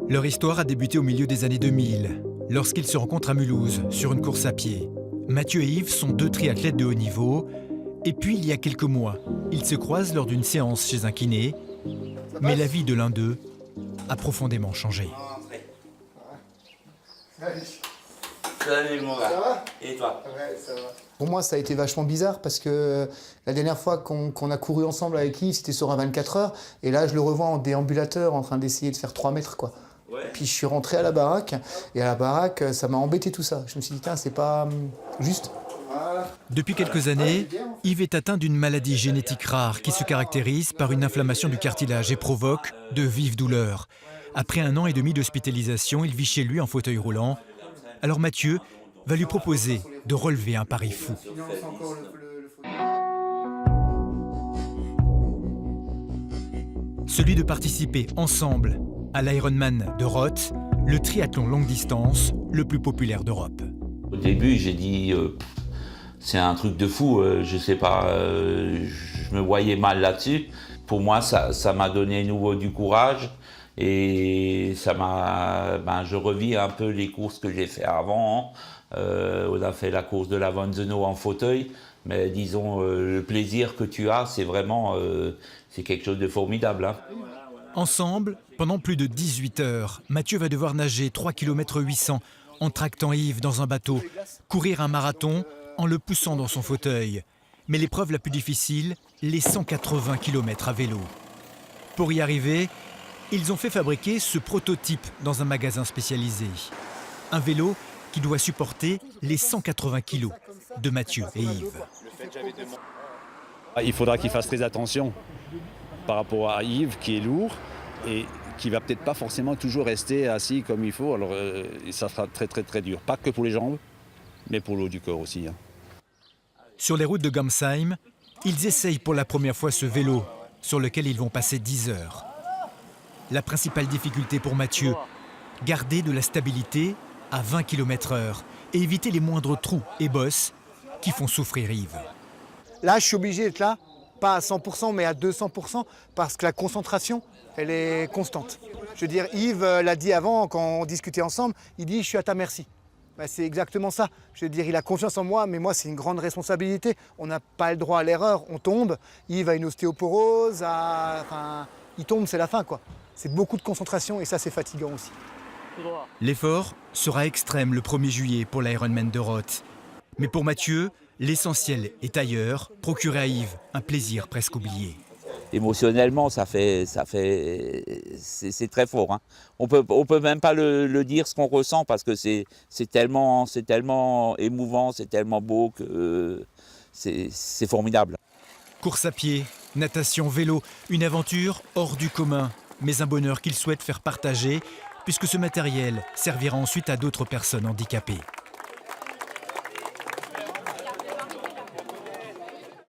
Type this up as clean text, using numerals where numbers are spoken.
Leur histoire a débuté au milieu des années 2000, lorsqu'ils se rencontrent à Mulhouse, sur une course à pied. Mathieu et Yves sont deux triathlètes de haut niveau, et puis il y a quelques mois, ils se croisent lors d'une séance chez un kiné, mais la vie de l'un d'eux a profondément changé. Salut mon gars. Ça va? Et toi? Ouais, ça va. Pour moi, ça a été vachement bizarre parce que la dernière fois qu'on a couru ensemble avec Yves, c'était sur un 24 heures. Et là, je le revois en déambulateur en train d'essayer de faire 3 mètres, quoi. Ouais. Puis je suis rentré à la baraque. Et à la baraque, ça m'a embêté tout ça. Je me suis dit, tiens, c'est pas juste. Voilà. Depuis quelques années, Yves est atteint d'une maladie génétique rare qui se caractérise par une inflammation du cartilage et provoque de vives douleurs. Après 1 an et demi d'hospitalisation, il vit chez lui en fauteuil roulant. Alors Mathieu va lui proposer de relever un pari fou. Celui de participer ensemble à l'Ironman de Roth, le triathlon longue distance le plus populaire d'Europe. Au début, j'ai dit c'est un truc de fou, je sais pas, je me voyais mal là-dessus. Pour moi, ça m'a donné nouveau du courage et ça m'a, je revis un peu les courses que j'ai fait avant. On a fait la course de la Vanzeno en fauteuil, mais disons le plaisir que tu as, c'est vraiment c'est quelque chose de formidable. Hein. Ensemble, pendant plus de 18 heures, Mathieu va devoir nager 3 km 800 en tractant Yves dans un bateau, courir un marathon en le poussant dans son fauteuil. Mais l'épreuve la plus difficile, les 180 km à vélo. Pour y arriver, ils ont fait fabriquer ce prototype dans un magasin spécialisé. Un vélo qui doit supporter les 180 kg de Mathieu et Yves. Il faudra qu'il fasse très attention par rapport à Yves qui est lourd et qui va peut-être pas forcément toujours rester assis comme il faut. Alors ça sera très dur, pas que pour les jambes, mais pour le haut du corps aussi. Hein. Sur les routes de Gamsheim, ils essayent pour la première fois ce vélo sur lequel ils vont passer 10 heures. La principale difficulté pour Mathieu, garder de la stabilité à 20 km/h et éviter les moindres trous et bosses qui font souffrir Yves. Là, je suis obligé d'être là, pas à 100%, mais à 200%, parce que la concentration, elle est constante. Je veux dire, Yves l'a dit avant, quand on discutait ensemble, il dit « je suis à ta merci ». Ben, c'est exactement ça. Je veux dire, il a confiance en moi, mais moi, c'est une grande responsabilité. On n'a pas le droit à l'erreur, on tombe. Yves a une ostéoporose, enfin, il tombe, c'est la fin, quoi. C'est beaucoup de concentration et ça, c'est fatigant aussi. L'effort sera extrême le 1er juillet pour l'Ironman de Roth. Mais pour Mathieu, l'essentiel est ailleurs, procurer à Yves un plaisir presque oublié. Émotionnellement, c'est très fort. Hein. On peut même pas le dire ce qu'on ressent parce que c'est tellement émouvant, c'est tellement beau que c'est formidable. Course à pied, natation, vélo, une aventure hors du commun, mais un bonheur qu'il souhaite faire partager puisque ce matériel servira ensuite à d'autres personnes handicapées.